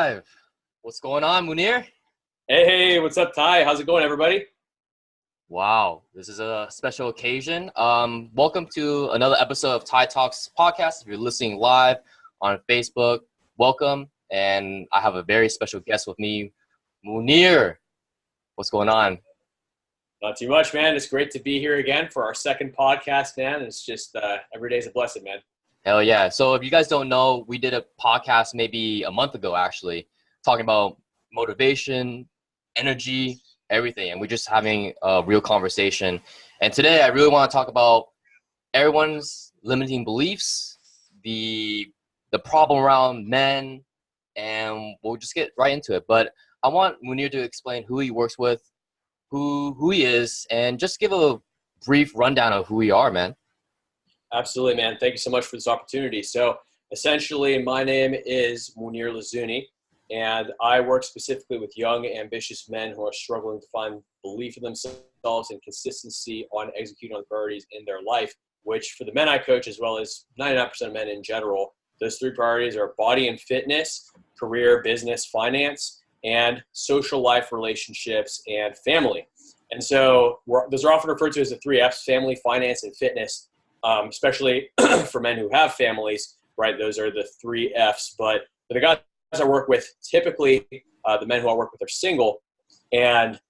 live. What's going on, Mounir? Hey, what's up, Ty? How's it going, everybody? Wow, this is a special occasion. Welcome to another episode of Ty Talks podcast. If you're listening live on Facebook, welcome. And I have a very special guest with me, Mounir. What's going on? Not too much, man. It's great to be here again for our second podcast, man. It's just every day's a blessing, man. Hell yeah. So if you guys don't know, we did a podcast maybe a month ago, actually, talking about motivation, energy, everything. And we're just having a real conversation. And today I really want to talk about everyone's limiting beliefs, the problem around men, and we'll just get right into it. But I want Mounir to explain who he works with, who he is, and just give a brief rundown of who we are, man. Absolutely, man. Thank you so much for this opportunity. So essentially, my name is Mounir Lazuni, and I work specifically with young, ambitious men who are struggling to find belief in themselves and consistency on executing on the priorities in their life, which for the men I coach, as well as 99% of men in general, those three priorities are body and fitness, career, business, finance, and social life, relationships, and family. And so those are often referred to as the three F's: family, finance, and fitness. Especially for men who have families, right? Those are the three F's. But for the guys I work with, typically the men who I work with are single, and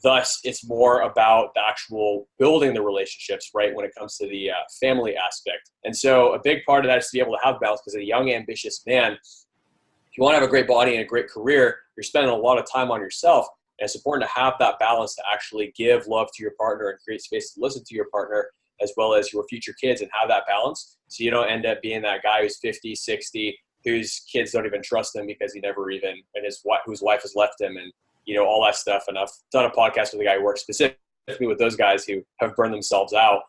thus it's more about the actual building the relationships, right, when it comes to the family aspect. And so a big part of that is to be able to have balance, because a young, ambitious man, if you want to have a great body and a great career, you're spending a lot of time on yourself. And it's important to have that balance to actually give love to your partner and create space to listen to your partner, as well as your future kids, and have that balance. So you don't end up being that guy who's 50, 60, whose kids don't even trust him because he never even, and whose wife has left him, and, all that stuff. And I've done a podcast with a guy who works specifically with those guys who have burned themselves out,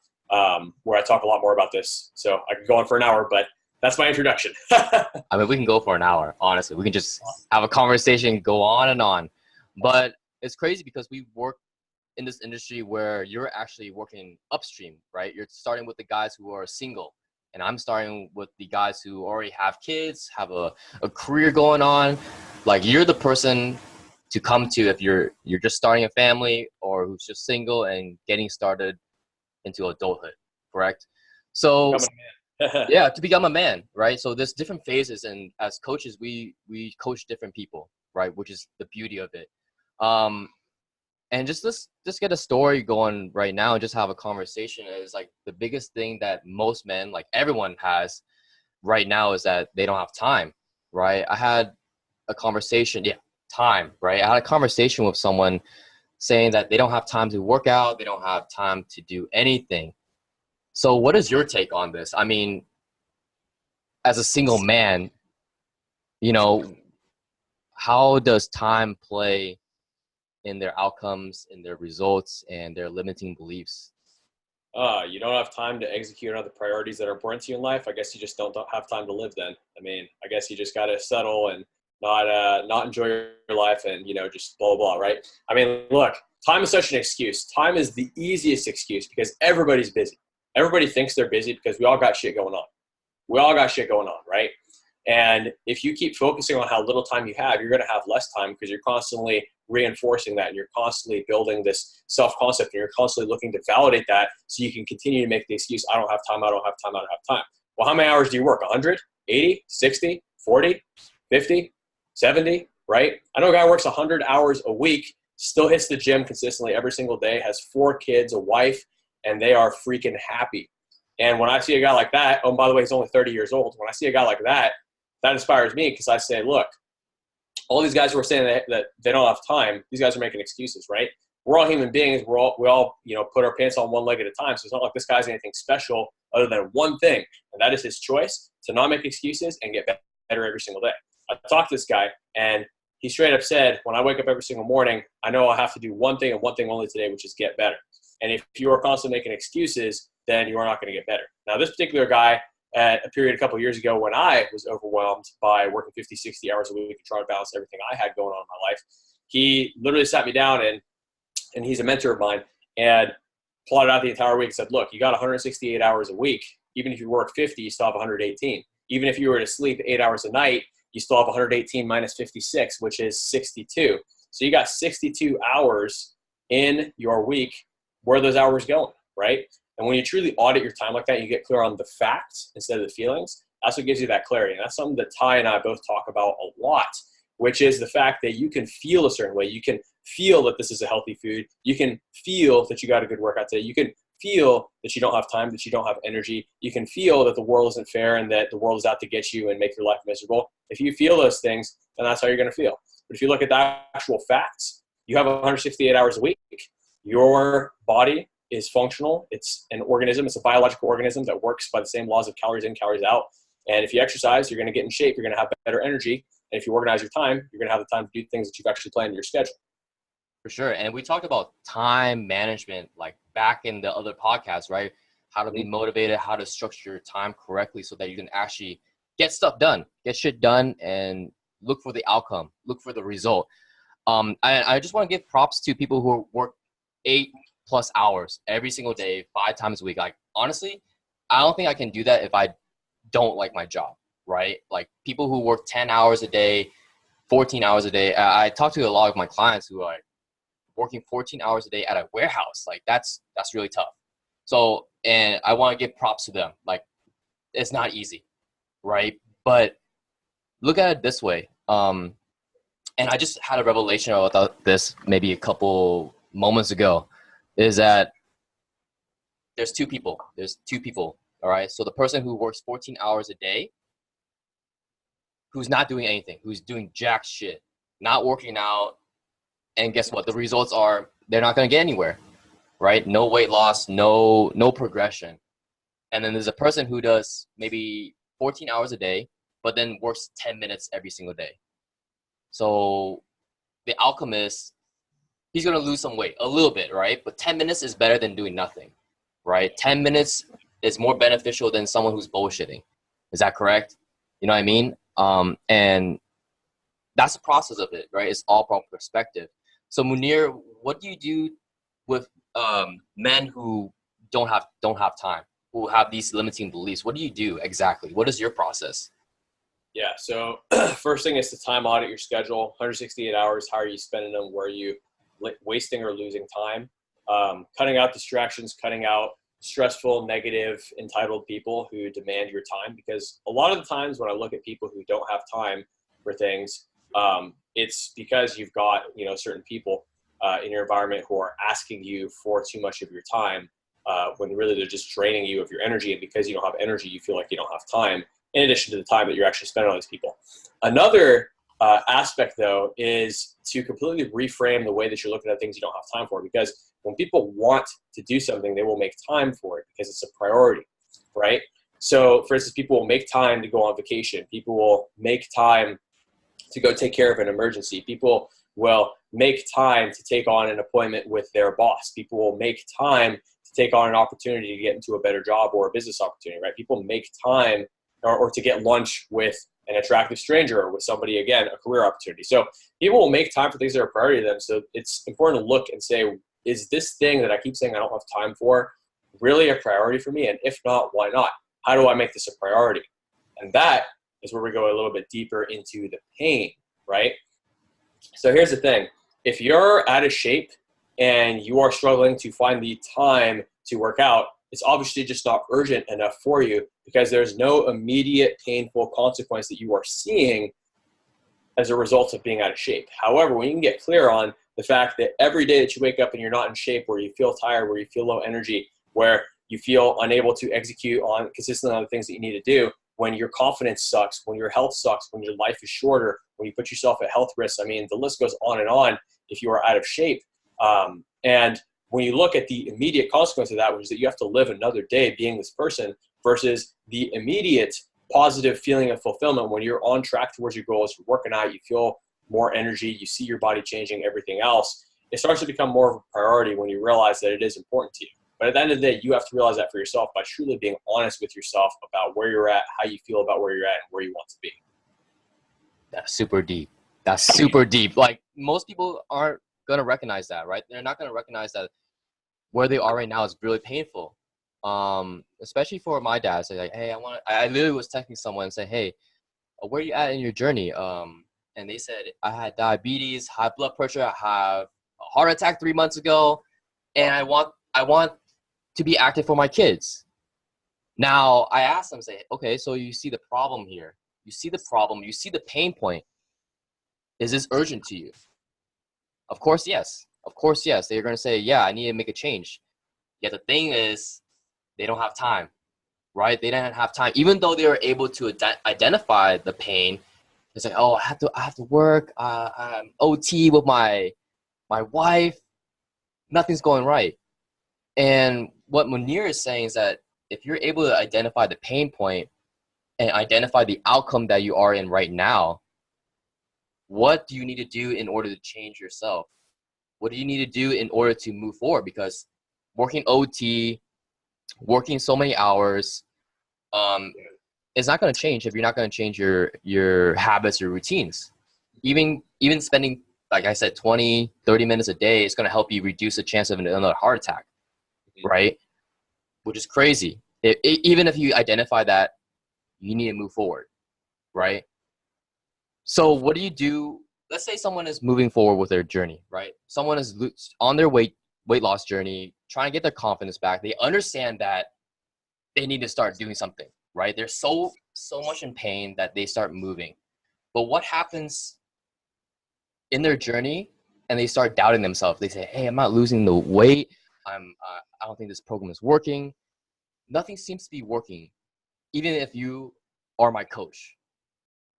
where I talk a lot more about this. So I could go on for an hour, but that's my introduction. I mean, we can go for an hour, honestly. We can just have a conversation, go on and on. But it's crazy because we work in this industry where you're actually working upstream, right? You're starting with the guys who are single, and I'm starting with the guys who already have kids, have a career going on. Like, you're the person to come to if you're just starting a family, or who's just single and getting started into adulthood, correct? So yeah, to become a man, right? So there's different phases, and as coaches, we coach different people, right? Which is the beauty of it. And let's get a story going right now and just have a conversation. Is like the biggest thing that most men, like everyone, has right now is that they don't have time, right? I had a conversation, time, right? I had a conversation with someone saying that they don't have time to work out, they don't have time to do anything. So what is your take on this? I mean, as a single man, how does time play in their outcomes, in their results, and their limiting beliefs? You don't have time to execute on the priorities that are important to you in life. I guess you just don't have time to live then. I mean, I guess you just got to settle and not enjoy your life, and, just blah, blah, blah, right? I mean, look, time is such an excuse. Time is the easiest excuse because everybody's busy. Everybody thinks they're busy because we all got shit going on. We all got shit going on, right? And if you keep focusing on how little time you have, you're going to have less time because you're constantly reinforcing that, and you're constantly building this self-concept, and you're constantly looking to validate that so you can continue to make the excuse, I don't have time, I don't have time, I don't have time. Well, how many hours do you work? 100, 80, 60, 40, 50, 70, right? I know a guy who works 100 hours a week, still hits the gym consistently every single day, has 4 kids, a wife, and they are freaking happy. And when I see a guy like that, oh, and by the way, he's only 30 years old. When I see a guy like that, that inspires me, because I say, look, all these guys who are saying that they don't have time, these guys are making excuses, right? We're all human beings. We all put our pants on one leg at a time. So it's not like this guy's anything special other than one thing, and that is his choice to not make excuses and get better every single day. I talked to this guy, and he straight up said, when I wake up every single morning, I know I have to do one thing and one thing only today, which is get better. And if you are constantly making excuses, then you are not going to get better. Now, this particular guy, at a period a couple of years ago when I was overwhelmed by working 50, 60 hours a week and trying to balance everything I had going on in my life, he literally sat me down, and he's a mentor of mine, and plotted out the entire week and said, look, you got 168 hours a week. Even if you work 50, you still have 118. Even if you were to sleep 8 hours a night, you still have 118 minus 56, which is 62. So you got 62 hours in your week. Where are those hours going, right? And when you truly audit your time like that, you get clear on the facts instead of the feelings. That's what gives you that clarity. And that's something that Ty and I both talk about a lot, which is the fact that you can feel a certain way. You can feel that this is a healthy food. You can feel that you got a good workout today. You can feel that you don't have time, that you don't have energy. You can feel that the world isn't fair and that the world is out to get you and make your life miserable. If you feel those things, then that's how you're going to feel. But if you look at the actual facts, you have 168 hours a week. Your body is functional. It's an organism. It's a biological organism that works by the same laws of calories in, calories out. And if you exercise, you're going to get in shape. You're going to have better energy. And if you organize your time, you're going to have the time to do things that you've actually planned in your schedule. For sure. And we talked about time management, like back in the other podcast, right? How to be motivated, how to structure your time correctly so that you can actually get stuff done, get shit done, and look for the outcome, look for the result. I just want to give props to people who work 8+ hours every single day, 5 times a week. Like, honestly, I don't think I can do that if I don't like my job, right? Like people who work 10 hours a day, 14 hours a day. I talk to a lot of my clients who are like working 14 hours a day at a warehouse. Like that's really tough. So, and I want to give props to them. Like, it's not easy, right? But look at it this way. And I just had a revelation about this maybe a couple moments ago, is that there's two people. All right. So the person who works 14 hours a day, who's not doing anything, who's doing jack shit, not working out, and guess what? The results are they're not going to get anywhere, right? No weight loss, no progression. And then there's a person who does maybe 14 hours a day, but then works 10 minutes every single day. So the outcome is he's going to lose some weight, a little bit, right? But 10 minutes is better than doing nothing, right? 10 minutes is more beneficial than someone who's bullshitting. Is that correct? You know what I mean? And that's the process of it, right? It's all from perspective. So Mounir, what do you do with men who don't have time, who have these limiting beliefs? What do you do exactly? What is your process? Yeah, so first thing is to time audit your schedule. 168 hours, how are you spending them? Where are you wasting or losing time? Cutting out distractions, cutting out stressful, negative, entitled people who demand your time. Because a lot of the times when I look at people who don't have time for things, it's because you've got certain people in your environment who are asking you for too much of your time when really they're just draining you of your energy. And because you don't have energy, you feel like you don't have time, in addition to the time that you're actually spending on these people. Another aspect, though, is to completely reframe the way that you're looking at things you don't have time for. Because when people want to do something, they will make time for it because it's a priority, right? So, for instance, people will make time to go on vacation. People will make time to go take care of an emergency. People will make time to take on an appointment with their boss. People will make time to take on an opportunity to get into a better job or a business opportunity, right? People make time or to get lunch with an attractive stranger or with somebody, again, a career opportunity. So people will make time for things that are a priority to them. So it's important to look and say, is this thing that I keep saying I don't have time for really a priority for me? And if not, why not? How do I make this a priority? And that is where we go a little bit deeper into the pain, right? So here's the thing. If you're out of shape and you are struggling to find the time to work out, it's obviously just not urgent enough for you because there's no immediate painful consequence that you are seeing as a result of being out of shape. However, when you can get clear on the fact that every day that you wake up and you're not in shape, where you feel tired, where you feel low energy, where you feel unable to execute on consistently on the things that you need to do, when your confidence sucks, when your health sucks, when your life is shorter, when you put yourself at health risk, I mean, the list goes on and on if you are out of shape. And when you look at the immediate consequence of that, which is that you have to live another day being this person versus the immediate positive feeling of fulfillment when you're on track towards your goals, you're working out, you feel more energy, you see your body changing, everything else, it starts to become more of a priority when you realize that it is important to you. But at the end of the day, you have to realize that for yourself by truly being honest with yourself about where you're at, how you feel about where you're at, and where you want to be. That's super deep. That's super deep. Like, most people aren't going to recognize that, right? They're not going to recognize that where they are right now is really painful. Especially for my dad. So like, hey, I literally was texting someone and say, hey, where are you at in your journey? And they said, I had diabetes, high blood pressure, I have a heart attack 3 months ago, and I want to be active for my kids. Now I asked them, say, okay, so you see the problem here. You see the problem, you see the pain point. Is this urgent to you? Of course, yes. Of course, yes. They're gonna say, yeah, I need to make a change. Yet the thing is, they don't have time, right? They didn't have time, even though they were able to identify the pain. It's like, oh, I have to work. I'm OT with my wife. Nothing's going right. And what Mounir is saying is that if you're able to identify the pain point and identify the outcome that you are in right now, what do you need to do in order to change yourself? What do you need to do in order to move forward? Because working OT, working so many hours, um, is not going to change if you're not going to change your habits or routines. Even spending, like I said, 20, 30 minutes a day is going to help you reduce the chance of another heart attack, right? Which is crazy. Even if you identify that, you need to move forward, right? So what do you do? Let's say someone is moving forward with their journey, right? Someone is on their weight loss journey, trying to get their confidence back. They understand that they need to start doing something, right? They're so much in pain that they start moving. But what happens in their journey and they start doubting themselves? They say, hey, I'm not losing the weight. I don't think this program is working. Nothing seems to be working, even if you are my coach.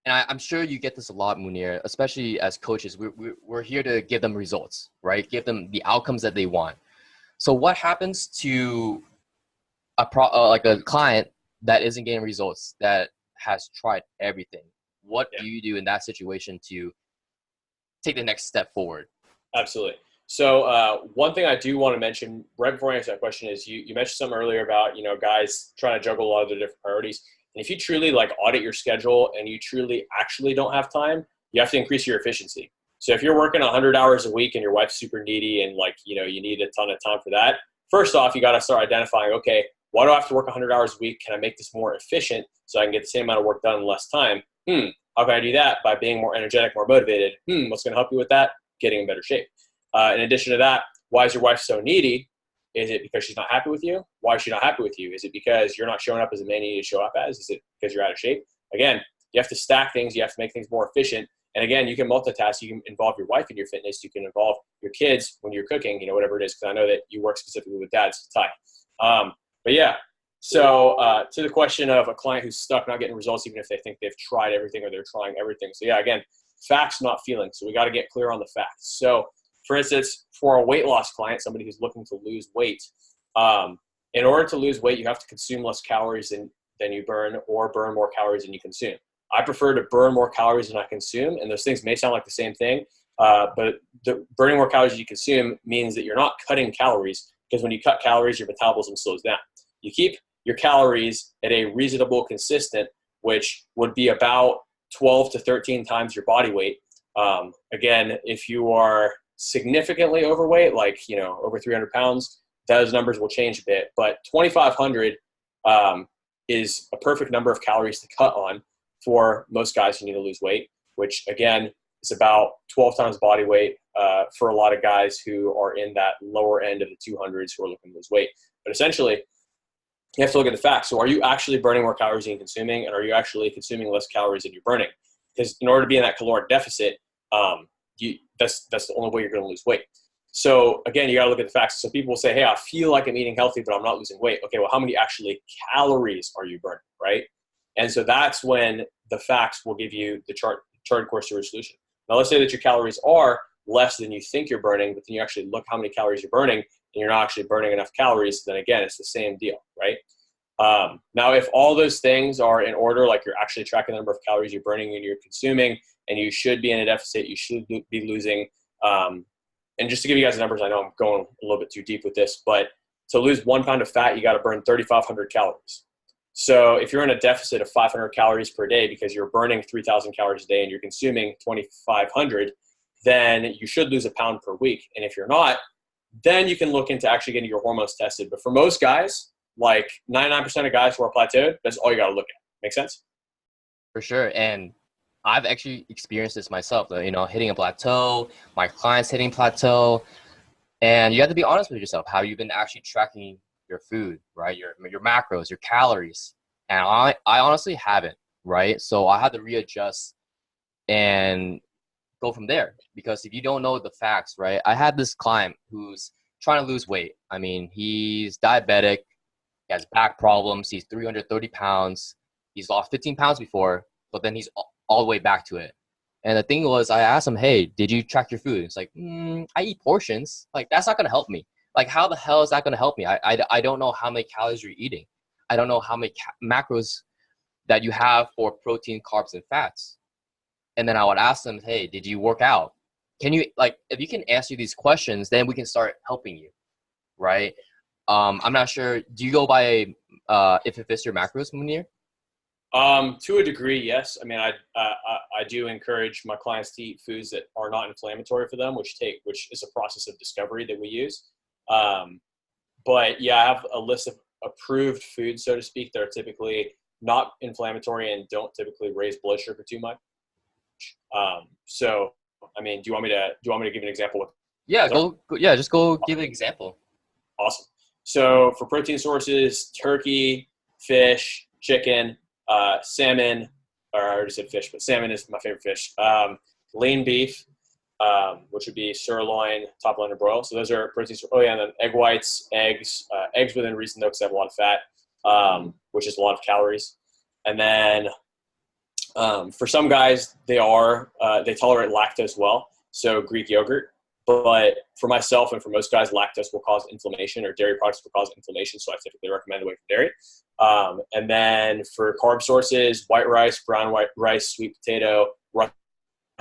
And I'm sure you get this a lot, Mounir, especially as coaches. We're here to give them results, right? Give them the outcomes that they want. So what happens to like a client that isn't getting results, that has tried everything? What do you do in that situation to take the next step forward? Absolutely. So one thing I do want to mention right before I answer that question is you mentioned something earlier about, guys trying to juggle a lot of their different priorities. And if you truly audit your schedule and you truly actually don't have time, you have to increase your efficiency. So if you're working 100 hours a week and your wife's super needy and you need a ton of time for that, first off, you got to start identifying, okay, why do I have to work 100 hours a week? Can I make this more efficient so I can get the same amount of work done in less time? How can I do that? By being more energetic, more motivated. What's going to help you with that? Getting in better shape. In addition to that, why is your wife so needy? Is it because she's not happy with you? Why is she not happy with you? Is it because you're not showing up as a man you need to show up as? Is it because you're out of shape? Again, you have to stack things. You have to make things more efficient. And again, you can multitask. You can involve your wife in your fitness. You can involve your kids when you're cooking, whatever it is, because I know that you work specifically with dads, Ty. But yeah, so to the question of a client who's stuck not getting results, even if they think they've tried everything or they're trying everything. So yeah, again, facts, not feelings. So we got to get clear on the facts. So for instance, for a weight loss client, somebody who's looking to lose weight, in order to lose weight, you have to consume less calories than you burn, or burn more calories than you consume. I prefer to burn more calories than I consume, and those things may sound like the same thing, but burning more calories than you consume means that you're not cutting calories, because when you cut calories, your metabolism slows down. You keep your calories at a reasonable consistent, which would be about 12 to 13 times your body weight. Again, if you are significantly overweight, over 300 pounds, those numbers will change a bit. But 2,500 is a perfect number of calories to cut on for most guys who need to lose weight, which again is about 12 times body weight for a lot of guys who are in that lower end of the 200s who are looking to lose weight. But essentially, you have to look at the facts. So are you actually burning more calories than you're consuming, and are you actually consuming less calories than you're burning? Because in order to be in that caloric deficit, that's the only way you're going to lose weight. So again, you got to look at the facts. So people will say, hey, I feel like I'm eating healthy, but I'm not losing weight. Okay, well, how many actually calories are you burning, right? And so that's when the facts will give you the charted course to your solution. Now, let's say that your calories are less than you think you're burning, but then you actually look how many calories you're burning, and you're not actually burning enough calories, then again, it's the same deal, right? Now, if all those things are in order, like you're actually tracking the number of calories you're burning and you're consuming, and you should be in a deficit, you should be losing. And just to give you guys the numbers, I know I'm going a little bit too deep with this, but to lose 1 pound of fat, you got to burn 3,500 calories. So if you're in a deficit of 500 calories per day because you're burning 3,000 calories a day and you're consuming 2,500, then you should lose a pound per week. And if you're not, then you can look into actually getting your hormones tested. But for most guys, like 99% of guys who are plateaued, that's all you got to look at. Make sense? For sure. And I've actually experienced this myself, you know, hitting a plateau, my clients hitting plateau. And you have to be honest with yourself, how you've been actually tracking your food, right? Your macros, your calories. And I honestly haven't, right? So I had to readjust and go from there. Because if you don't know the facts, right? I had this client who's trying to lose weight. I mean, he's diabetic, he has back problems, he's 330 pounds, he's lost 15 pounds before, but then he's all the way back to it. And the thing was, I asked him, hey, did you track your food? It's like, I eat portions. Like, that's not going to help me. Like, how the hell is that going to help me? I don't know how many calories you're eating. I don't know how many macros that you have for protein, carbs, and fats. And then I would ask them, hey, did you work out? Can you, like, if you can answer these questions, then we can start helping you, right? I'm not sure. Do you go by if it fits your macros, Mounir? To a degree, yes. I mean, I do encourage my clients to eat foods that are not inflammatory for them, which is a process of discovery that we use. But yeah, I have a list of approved foods, so to speak, that are typically not inflammatory and don't typically raise blood sugar too much. So, I mean, do you want me to give an example? Yeah, just go give an example. Awesome. So for protein sources, turkey, fish, chicken, salmon, or I already said fish, but salmon is my favorite fish. Lean beef, which would be sirloin, top line, or broil. So those are protein. Oh yeah, and then egg whites, eggs. Eggs within reason though, because they have a lot of fat, which is a lot of calories. And then for some guys, they tolerate lactose well. So Greek yogurt. But for myself and for most guys, lactose will cause inflammation, or dairy products will cause inflammation. So I typically recommend away from dairy. And then for carb sources, white rice, brown white rice, sweet potato, russet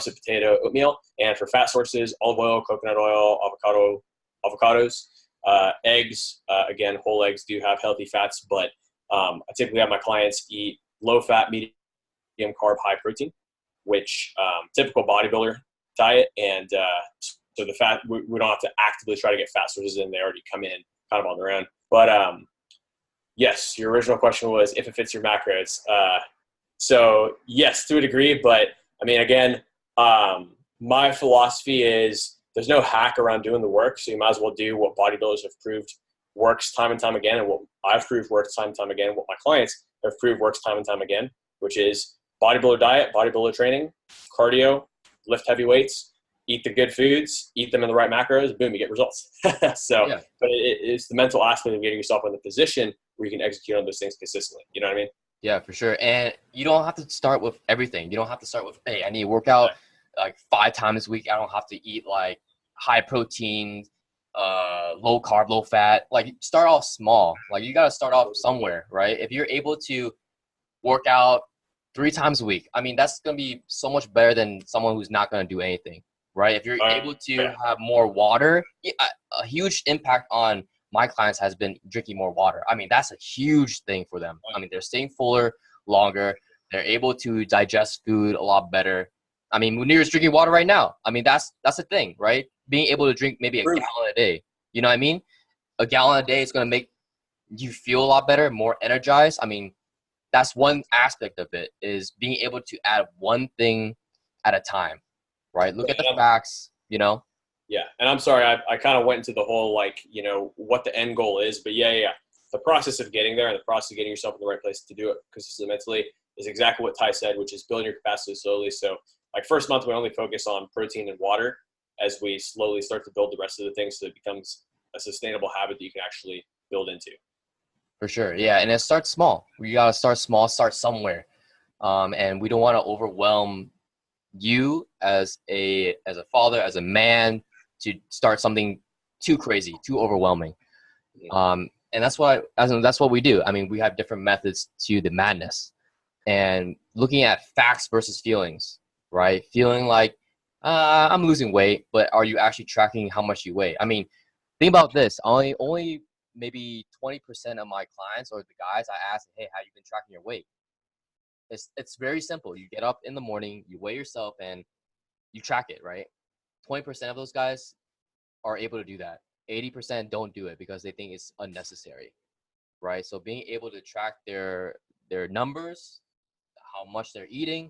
potato, oatmeal. And for fat sources, olive oil, coconut oil, avocados, eggs. Again, whole eggs do have healthy fats, but I typically have my clients eat low fat, medium carb, high protein, which typical bodybuilder diet. And so the fat, we don't have to actively try to get fat sources in. They already come in kind of on their own. But yes, your original question was if it fits your macros. So yes, to a degree, but I mean, again, my philosophy is there's no hack around doing the work. So you might as well do what bodybuilders have proved works time and time again, and what I've proved works time and time again, what my clients have proved works time and time again, which is bodybuilder diet, bodybuilder training, cardio, lift heavy weights, eat the good foods, eat them in the right macros, boom, you get results. So, yeah. But it's the mental aspect of getting yourself in the position where you can execute on those things consistently. You know what I mean? Yeah, for sure. And you don't have to start with everything. You don't have to start with, hey, I need to work out like 5 times a week. I don't have to eat like high protein, low carb, low fat. Like start off small. Like you got to start off somewhere, right? If you're able to work out 3 times a week, I mean, that's going to be so much better than someone who's not going to do anything, right? If you're able to have more water, a huge impact on my clients has been drinking more water. I mean, that's a huge thing for them. I mean, they're staying fuller longer. They're able to digest food a lot better. I mean, Mounir is drinking water right now. I mean, that's the thing, right? Being able to drink maybe a gallon a day. You know what I mean? A gallon a day is going to make you feel a lot better, more energized. I mean, that's one aspect of it, is being able to add one thing at a time, right? Look at the facts, you know? Yeah. And I'm sorry, I kind of went into the whole, like, you know, what the end goal is, but yeah. The process of getting there and the process of getting yourself in the right place to do it consistently mentally is exactly what Ty said, which is building your capacity slowly. So like first month, we only focus on protein and water as we slowly start to build the rest of the things so it becomes a sustainable habit that you can actually build into. For sure. Yeah. And it starts small. We got to start small, start somewhere. And we don't want to overwhelm you as a father, as a man, to start something too crazy, too overwhelming. And that's what we do. I mean, we have different methods to the madness, and looking at facts versus feelings, right? Feeling like I'm losing weight, but are you actually tracking how much you weigh? I mean, think about this. Only maybe 20% of my clients or the guys I ask, hey, how you been tracking your weight? It's very simple. You get up in the morning, you weigh yourself, and you track it, right? 20% of those guys are able to do that. 80% don't do it because they think it's unnecessary, right? So being able to track their numbers, how much they're eating.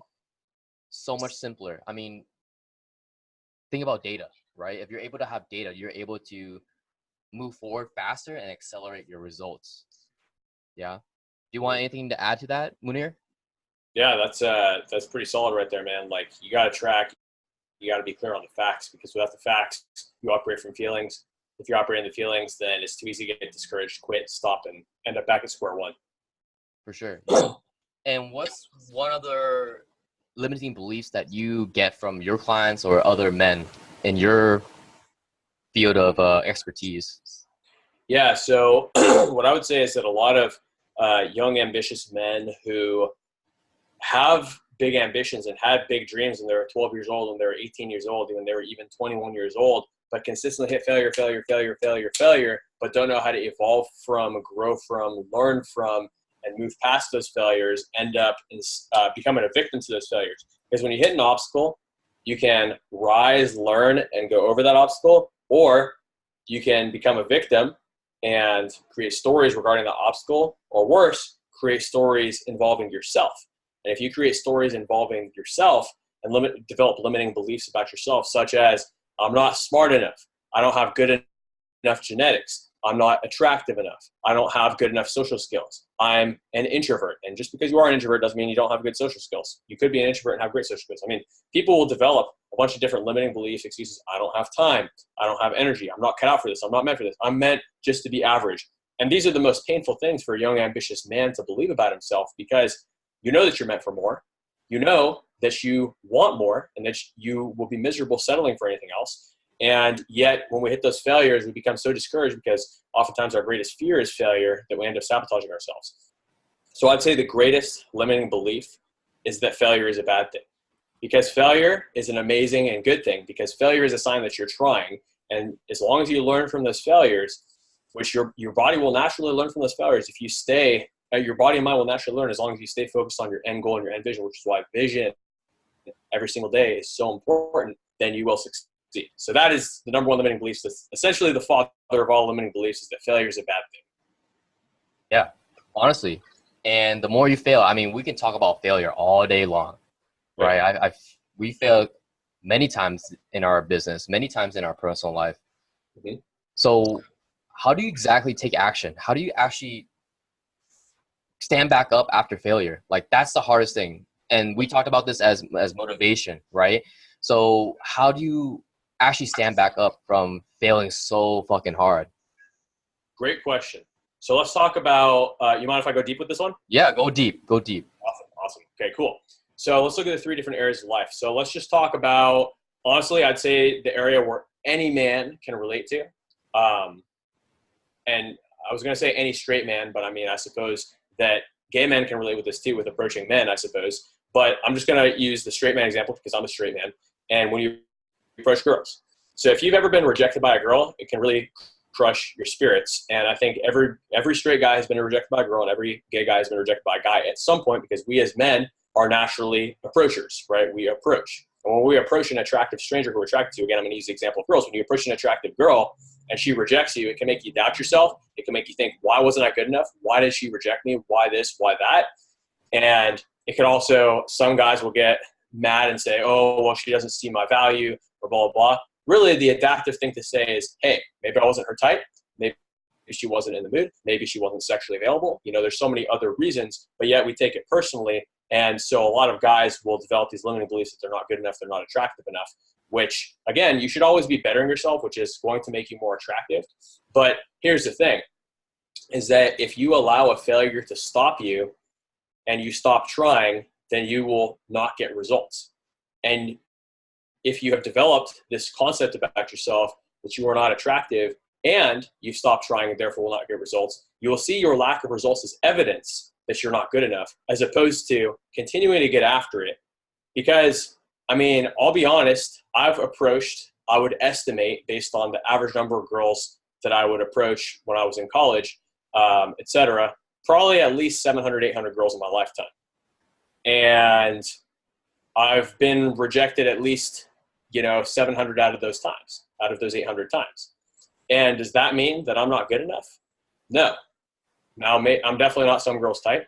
So much simpler. I mean, think about data, right? If you're able to have data, you're able to move forward faster and accelerate your results. Yeah. Do you want anything to add to that, Mounir? Yeah, that's pretty solid right there, man. Like, you got to track, you got to be clear on the facts, because without the facts, you operate from feelings. If you're operating the feelings, then it's too easy to get discouraged, quit, stop, and end up back at square one. For sure. Yeah. And what's one other limiting beliefs that you get from your clients or other men in your field of expertise? Yeah, so what I would say is that a lot of young, ambitious men who have big ambitions and had big dreams when they were 12 years old, when they were 18 years old, when they were even 21 years old, but consistently hit failure, but don't know how to evolve from, grow from, learn from, and move past those failures, end up becoming a victim to those failures. Because when you hit an obstacle, you can rise, learn, and go over that obstacle, or you can become a victim and create stories regarding the obstacle, or worse, create stories involving yourself. And if you create stories involving yourself and develop limiting beliefs about yourself, such as, I'm not smart enough, I don't have good enough genetics, I'm not attractive enough, I don't have good enough social skills, I'm an introvert. And just because you are an introvert doesn't mean you don't have good social skills. You could be an introvert and have great social skills. I mean, people will develop a bunch of different limiting beliefs, excuses. I don't have time, I don't have energy, I'm not cut out for this, I'm not meant for this, I'm meant just to be average. And these are the most painful things for a young, ambitious man to believe about himself, because you know that you're meant for more. You know that you want more, and that you will be miserable settling for anything else. And yet, when we hit those failures, we become so discouraged, because oftentimes our greatest fear is failure, that we end up sabotaging ourselves. So I'd say the greatest limiting belief is that failure is a bad thing. Because failure is an amazing and good thing, because failure is a sign that you're trying. And as long as you learn from those failures, which your body will naturally learn from those failures, if you stay, your body and mind will naturally learn as long as you stay focused on your end goal and your end vision, which is why vision every single day is so important, then you will succeed. So that is the number one limiting belief. That's essentially the father of all limiting beliefs, is that failure is a bad thing. Yeah, honestly. And the more you fail, I mean, we can talk about failure all day long, right? We failed many times in our business, many times in our personal life. Mm-hmm. So how do you exactly take action? How do you actually stand back up after failure? Like, that's the hardest thing. And we talked about this as motivation, right? So how do you actually stand back up from failing so fucking hard? Great question. So let's talk about, you mind if I go deep with this one? Yeah, go deep, go deep. Awesome. Okay, cool. So let's look at the three different areas of life. So let's just talk about, honestly, I'd say the area where any man can relate to. And I was going to say any straight man, but I mean, I suppose that gay men can relate with this too, with approaching men, I suppose. But I'm just going to use the straight man example because I'm a straight man. And when you approach girls. So if you've ever been rejected by a girl, it can really crush your spirits. And I think every straight guy has been rejected by a girl, and every gay guy has been rejected by a guy at some point, because we as men are naturally approachers, right? We approach. And when we approach an attractive stranger who we're attracted to, again, I'm going to use the example of girls. When you approach an attractive girl and she rejects you, it can make you doubt yourself. It can make you think, why wasn't I good enough? Why did she reject me? Why this? Why that? And it can also, some guys will get mad and say, oh, well, she doesn't see my value, or blah, blah, blah. Really, the adaptive thing to say is, hey, maybe I wasn't her type. Maybe she wasn't in the mood. Maybe she wasn't sexually available. You know, there's so many other reasons, but yet we take it personally. And so a lot of guys will develop these limiting beliefs that they're not good enough, they're not attractive enough, which, again, you should always be bettering yourself, which is going to make you more attractive. But here's the thing, is that if you allow a failure to stop you and you stop trying, then you will not get results. And if you have developed this concept about yourself that you are not attractive and you stop trying and therefore will not get results, you will see your lack of results as evidence that you're not good enough, as opposed to continuing to get after it. Because, I mean, I'll be honest, I would estimate, based on the average number of girls that I would approach when I was in college, etc., probably at least 700, 800 girls in my lifetime. And I've been rejected at least, 700 out of those 800 times. And does that mean that I'm not good enough? No. Now, I'm definitely not some girl's type.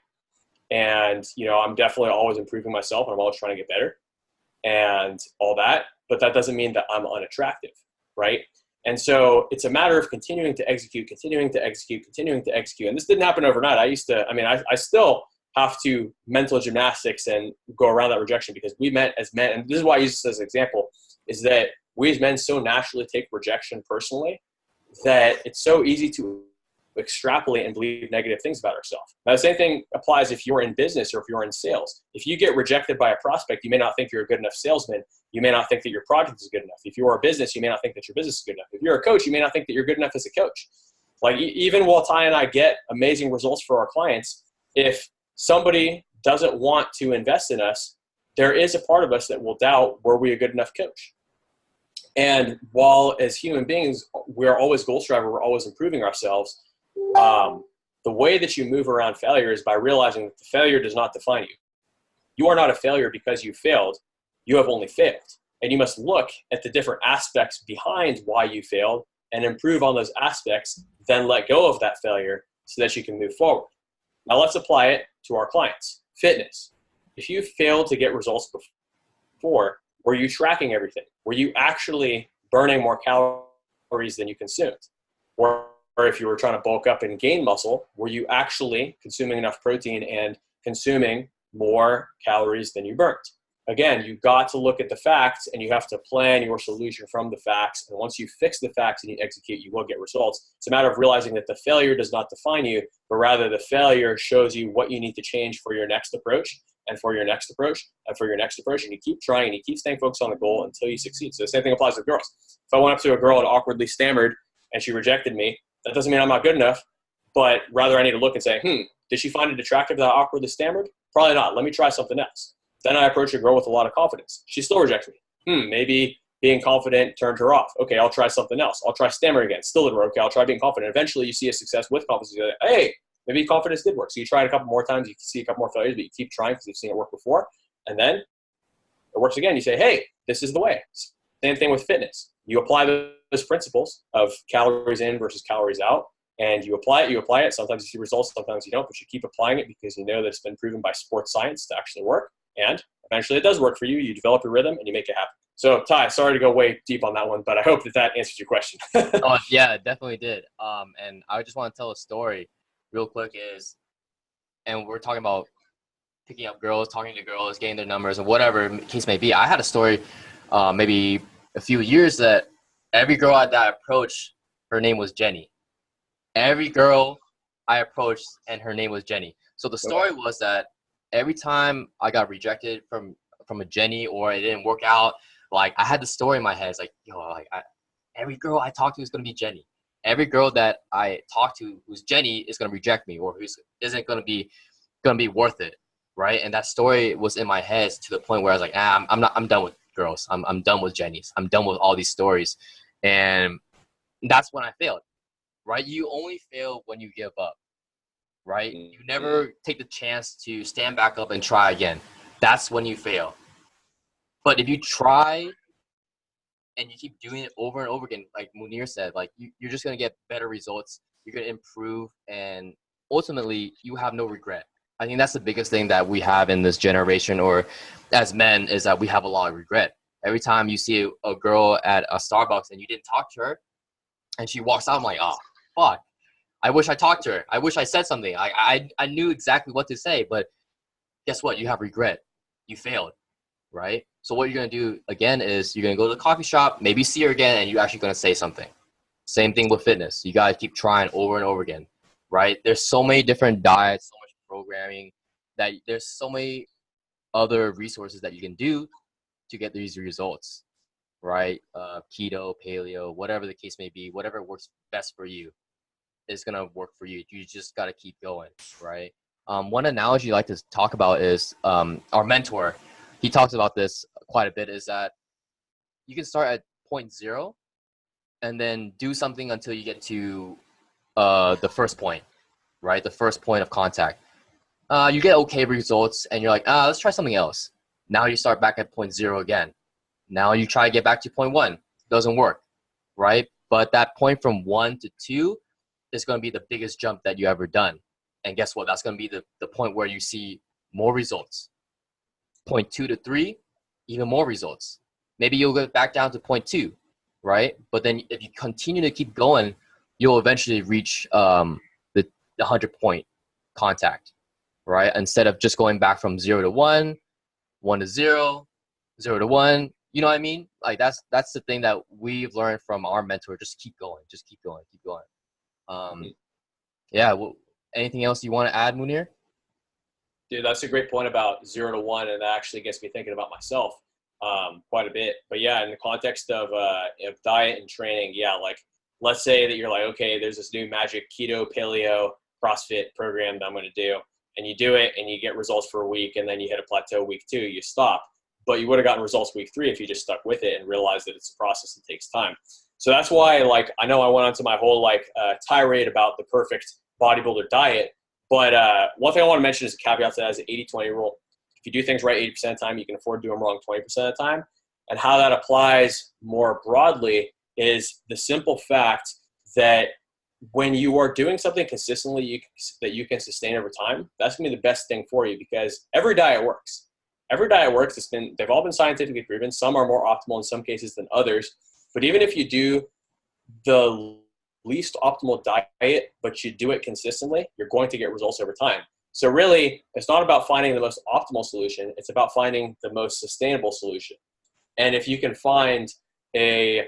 And, I'm definitely always improving myself and I'm always trying to get better and all that. But that doesn't mean that I'm unattractive, right? And so it's a matter of continuing to execute. And this didn't happen overnight. I still have to mental gymnastics and go around that rejection, because we met as men. And this is why I use this as an example, is that we as men so naturally take rejection personally that it's so easy to extrapolate and believe negative things about ourselves. Now, the same thing applies if you're in business or if you're in sales. If you get rejected by a prospect, you may not think you're a good enough salesman. You may not think that your product is good enough. If you're a business, you may not think that your business is good enough. If you're a coach, you may not think that you're good enough as a coach. Like, even while Ty and I get amazing results for our clients, if somebody doesn't want to invest in us, there is a part of us that will doubt, were we a good enough coach? And while as human beings, we're always goal striver, we're always improving ourselves, the way that you move around failure is by realizing that the failure does not define you. You are not a failure because you failed. You have only failed. And you must look at the different aspects behind why you failed and improve on those aspects, then let go of that failure so that you can move forward. Now let's apply it to our clients. Fitness. If you failed to get results before, were you tracking everything? Were you actually burning more calories than you consumed? Or if you were trying to bulk up and gain muscle, were you actually consuming enough protein and consuming more calories than you burnt? Again, you've got to look at the facts and you have to plan your solution from the facts. And once you fix the facts and you execute, you will get results. It's a matter of realizing that the failure does not define you, but rather the failure shows you what you need to change for your next approach and for your next approach and for your next approach. And you keep trying and you keep staying focused on the goal until you succeed. So the same thing applies with girls. If I went up to a girl and awkwardly stammered and she rejected me, that doesn't mean I'm not good enough, but rather I need to look and say, did she find it attractive that I awkwardly stammered? Probably not. Let me try something else. Then I approach a girl with a lot of confidence. She still rejects me. Maybe being confident turned her off. Okay, I'll try something else. I'll try stammering again. Still didn't work. Okay, I'll try being confident. Eventually, you see a success with confidence. You're like, hey, maybe confidence did work. So you try it a couple more times. You see a couple more failures, but you keep trying because you've seen it work before. And then it works again. You say, hey, this is the way. Same thing with fitness. You apply those principles of calories in versus calories out, and you apply it. Sometimes you see results, sometimes you don't, but you keep applying it because you know that it's been proven by sports science to actually work. And eventually it does work for you. You develop a rhythm and you make it happen. So Ty, sorry to go way deep on that one, but I hope that answers your question. Oh yeah, it definitely did. And I just want to tell a story real quick and we're talking about picking up girls, talking to girls, getting their numbers, and whatever case may be. I had a story maybe a few years that every girl that I approached, her name was Jenny. Every girl I approached and her name was Jenny. So the story was that every time I got rejected from a Jenny or it didn't work out, like I had the story in my head. It's like, every girl I talk to is going to be Jenny. Every girl that I talk to who's Jenny is going to reject me or who isn't going to be worth it, right? And that story was in my head to the point where I was like, I'm done with girls. I'm done with Jennies. I'm done with all these stories. And that's when I failed, right? You only fail when you give up. Right? You never take the chance to stand back up and try again. That's when you fail. But if you try and you keep doing it over and over again, like Mounir said, like you're just going to get better results. You're going to improve, and ultimately you have no regret. I think that's the biggest thing that we have in this generation or as men is that we have a lot of regret. Every time you see a girl at a Starbucks and you didn't talk to her and she walks out, I'm like, oh, fuck. I wish I talked to her. I wish I said something. I knew exactly what to say, but guess what? You have regret. You failed, right? So what you're going to do again is you're going to go to the coffee shop, maybe see her again, and you're actually going to say something. Same thing with fitness. You got to keep trying over and over again, right? There's so many different diets, so much programming, that there's so many other resources that you can do to get these results, right? Keto, paleo, whatever the case may be, whatever works best for you is going to work for you. You just got to keep going, right? One analogy I like to talk about is our mentor. He talks about this quite a bit, is that you can start at point 0 and then do something until you get to the first point, right? The first point of contact. You get okay results and you're like, let's try something else. Now you start back at point 0 again. Now you try to get back to point 1. Doesn't work, right? But that point from 1 to 2 is going to be the biggest jump that you ever done. And guess what? That's going to be the point where you see more results. Point 2 to 3, even more results. Maybe you'll get back down to point 2, right? But then if you continue to keep going, you'll eventually reach the 100-point contact, right? Instead of just going back from 0 to 1, 1 to 0, 0 to 1. You know what I mean? Like that's the thing that we've learned from our mentor. Just keep going. Just keep going. Keep going. Yeah. Well, anything else you want to add, Mounir? Dude, that's a great point about 0 to 1, and that actually gets me thinking about myself quite a bit. But yeah, in the context of diet and training, yeah, like let's say that you're like, okay, there's this new magic keto, paleo, CrossFit program that I'm going to do, and you do it and you get results for a week, and then you hit a plateau week 2, you stop. But you would have gotten results week 3 if you just stuck with it and realized that it's a process that takes time. So that's why, like, I know I went on to my whole tirade about the perfect bodybuilder diet. But one thing I want to mention is a caveat to that is the 80-20 rule. If you do things right 80% of the time, you can afford to do them wrong 20% of the time. And how that applies more broadly is the simple fact that when you are doing something consistently that you can sustain over time, that's going to be the best thing for you, because every diet works. Every diet works. They've all been scientifically proven. Some are more optimal in some cases than others. But even if you do the least optimal diet, but you do it consistently, you're going to get results over time. So really, it's not about finding the most optimal solution. It's about finding the most sustainable solution. And if you can find a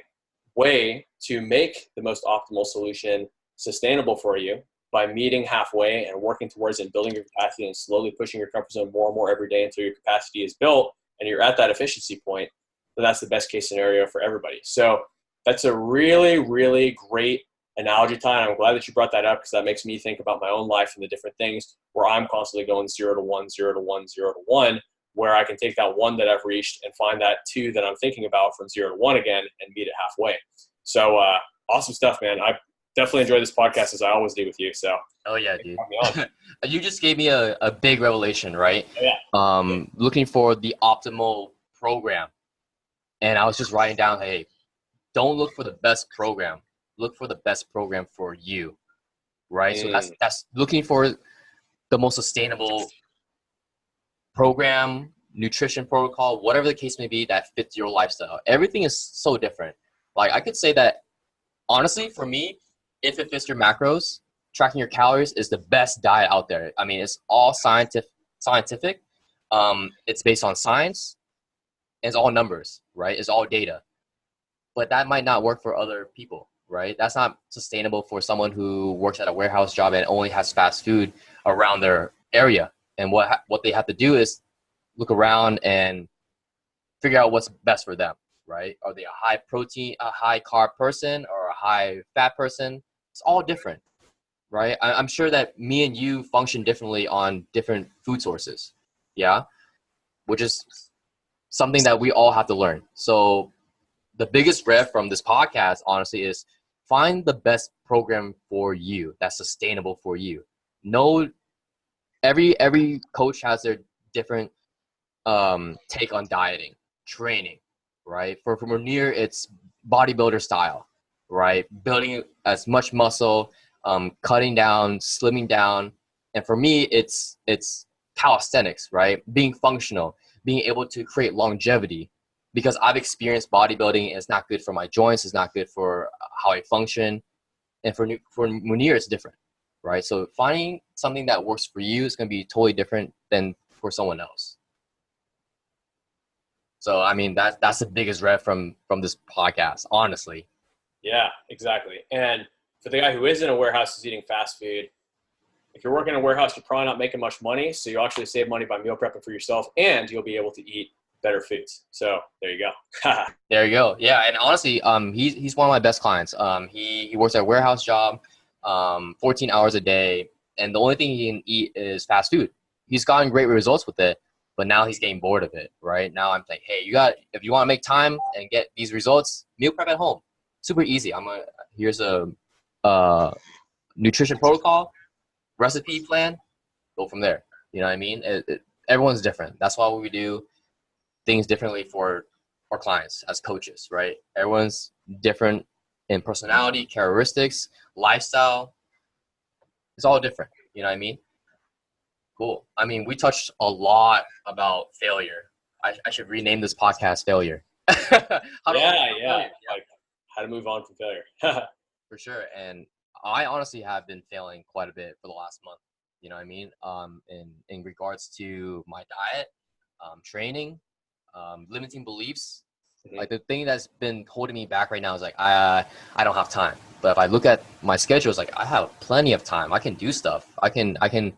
way to make the most optimal solution sustainable for you by meeting halfway and working towards it and building your capacity and slowly pushing your comfort zone more and more every day until your capacity is built and you're at that efficiency point, then that's the best case scenario for everybody. So that's a really, really great analogy, Ty. I'm glad that you brought that up, because that makes me think about my own life and the different things where I'm constantly going 0 to 1, 0 to 1, 0 to 1, where I can take that 1 that I've reached and find that 2 that I'm thinking about from 0 to 1 again and meet it halfway. So awesome stuff, man. I definitely enjoy this podcast, as I always do with you. So Oh yeah, dude. You just gave me a big revelation, right? Yeah. Looking for the optimal program. And I was just writing down, hey, don't look for the best program. Look for the best program for you, right? So that's looking for the most sustainable program, nutrition protocol, whatever the case may be that fits your lifestyle. Everything is so different. Like I could say that, honestly, for me, if it fits your macros, tracking your calories is the best diet out there. I mean, it's all scientific. It's based on science. It's all numbers, right? It's all data. But that might not work for other people, right? That's not sustainable for someone who works at a warehouse job and only has fast food around their area. And what they have to do is look around and figure out what's best for them, right? Are they a high protein, a high carb person, or a high fat person? It's all different, right? I'm sure that me and you function differently on different food sources, yeah? Which is something that we all have to learn. So the biggest rev from this podcast, honestly, is find the best program for you that's sustainable for you. No, every coach has their different take on dieting, training, right? For Mounir, it's bodybuilder style, right? Building as much muscle, cutting down, slimming down, and for me, it's calisthenics, right? Being functional, being able to create longevity, because I've experienced bodybuilding and it's not good for my joints, it's not good for how I function, and for Mounir, it's different, right? So finding something that works for you is going to be totally different than for someone else. So I mean that's the biggest rev from this podcast, honestly. Yeah, exactly. And for the guy who is in a warehouse who's eating fast food, if you're working in a warehouse, you're probably not making much money. So you actually save money by meal prepping for yourself, and you'll be able to eat better foods. So there you go. There you go. Yeah, and honestly, he's one of my best clients. He works at a warehouse job, 14 hours a day, and the only thing he can eat is fast food. He's gotten great results with it, but now he's getting bored of it. Right now, I'm like, hey, if you want to make time and get these results, meal prep at home. Super easy. Here's a nutrition protocol, recipe plan. Go from there. You know what I mean? Everyone's different. That's why we do things differently for our clients as coaches, right? Everyone's different in personality, characteristics, lifestyle. It's all different. You know what I mean? Cool. I mean, we touched a lot about failure. I should rename this podcast Failure. How to overcome Yeah. failure. Yeah, Like how to move on from failure. for sure. And I honestly have been failing quite a bit for the last month. You know what I mean? In regards to my diet, training, limiting beliefs. Mhm. Like the thing that's been holding me back right now is like I don't have time. But if I look at my schedule, it's like I have plenty of time. I can do stuff. I can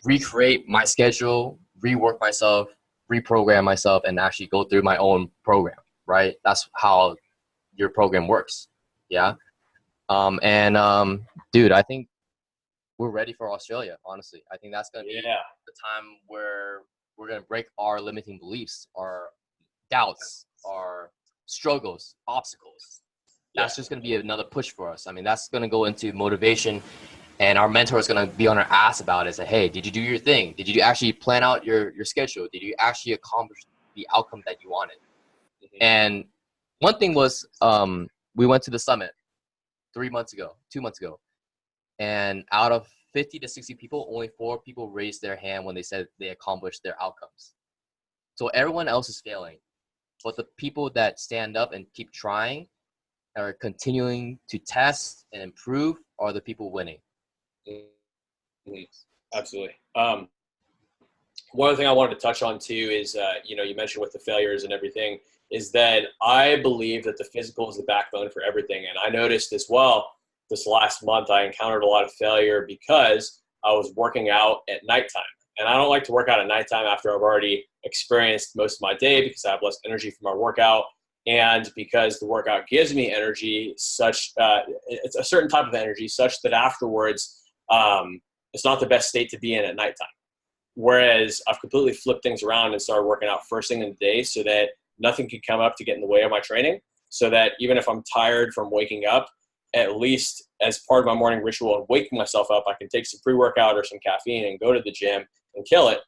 recreate my schedule, rework myself, reprogram myself, and actually go through my own program. Right? That's how your program works. Yeah. Dude, I think we're ready for Australia. Honestly, I think that's gonna be Yeah. the time where we're gonna break our limiting beliefs, our doubts, our struggles, obstacles. Yeah. That's just going to be another push for us. I mean, that's going to go into motivation, and our mentor is going to be on our ass about it. Say, hey, did you do your thing? Did you actually plan out your schedule? Did you actually accomplish the outcome that you wanted? Mhm. And one thing was, we went to the summit 3 months ago, 2 months ago, and out of 50 to 60 people, only 4 people raised their hand when they said they accomplished their outcomes. So everyone else is failing, but the people that stand up and keep trying are continuing to test and improve are the people winning. Mhm. Absolutely. One other thing I wanted to touch on too is, you mentioned with the failures and everything, is that I believe that the physical is the backbone for everything. And I noticed as well this last month, I encountered a lot of failure because I was working out at nighttime. And I don't like to work out at nighttime after I've already experienced most of my day because I have less energy from my workout. And because the workout gives me energy, it's a certain type of energy, such that afterwards, it's not the best state to be in at nighttime. Whereas I've completely flipped things around and started working out first thing in the day so that nothing could come up to get in the way of my training. So that even if I'm tired from waking up, at least as part of my morning ritual and waking myself up, I can take some pre-workout or some caffeine and go to the gym and kill it.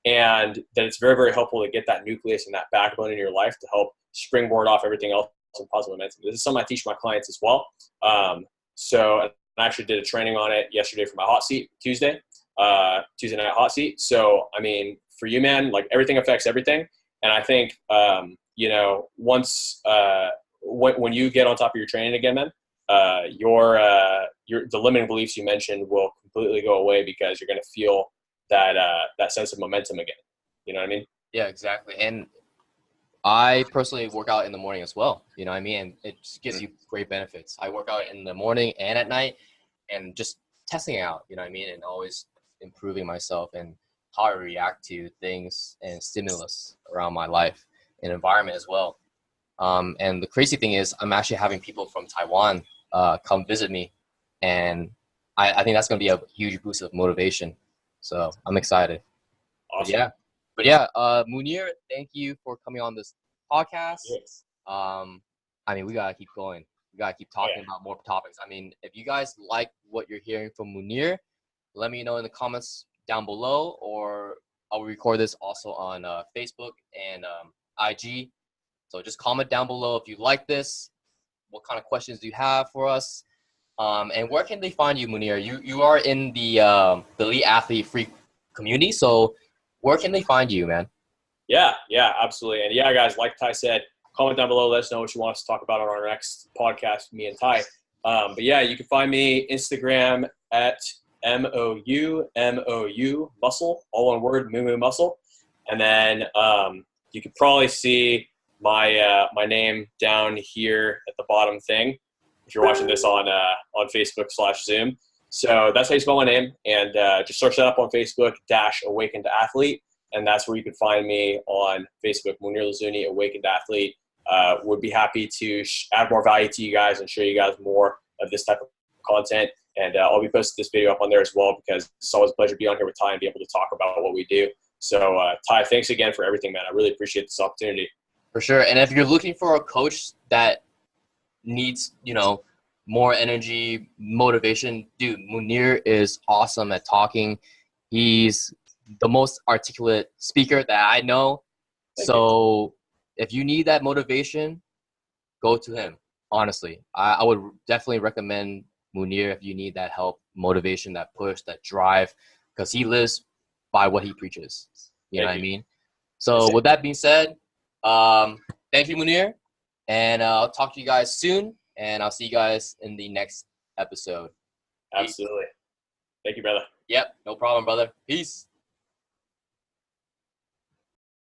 And that it's very, very helpful to get that nucleus and that backbone in your life to help springboard off everything else in positive momentum. This is something I teach my clients as well. So I actually did a training on it yesterday for my hot seat Tuesday night hot seat. So, I mean, for you, man, like everything affects everything. And I think, once, when you get on top of your training again, man, the limiting beliefs you mentioned will completely go away because you're going to feel that sense of momentum again. You know what I mean? Yeah, exactly. And I personally work out in the morning as well. You know what I mean? And it just gives you great benefits. I work out in the morning and at night and just testing it out, you know what I mean? And always improving myself and how I react to things and stimulus around my life and environment as well. And the crazy thing is, I'm actually having people from Taiwan come visit me, and I think that's going to be a huge boost of motivation. So I'm excited. But Awesome. yeah, Mounir, thank you for coming on this podcast. Yes. I mean, we gotta keep going. We gotta keep Oh, talking about more topics. I mean, if you guys like what you're hearing from Mounir, let me know in the comments down below, or I'll record this also on Facebook and IG. So just comment down below if you like this. What kind of questions do you have for us? And where can they find you, Mounir? You are in the elite athlete free community. So where can they find you, man? yeah, absolutely. And yeah, guys, like Ty said, comment down below. Let us know what you want us to talk about on our next podcast, me and Ty. But yeah, you can find me Instagram at MOU muscle, all one word, Moo Muscle. And then you could probably see my name down here at the bottom thing if you're watching this on Facebook/Zoom. So that's how you spell my name, and just search that up on Facebook _Awakened Athlete, and that's where you can find me on Facebook, Mounir Lazuni, Awakened Athlete. Would be happy to add more value to you guys and show you guys more of this type of content. And I'll be posting this video up on there as well because it's always a pleasure to be on here with Ty and be able to talk about what we do. So Ty, thanks again for everything, man. I really appreciate this opportunity. For sure. And if you're looking for a coach that needs, more energy, motivation, dude, Mounir is awesome at talking. He's the most articulate speaker that I know. Thank you. So if you need that motivation, go to him. Honestly, I would definitely recommend Mounir if you need that help, motivation, that push, that drive, because he lives by what he preaches. You know what I mean? So Yes, sir. with that being said, thank you, Mounir, and I'll talk to you guys soon, and I'll see you guys in the next episode. Peace. Absolutely. Thank you, brother. Yep, no problem, brother. Peace.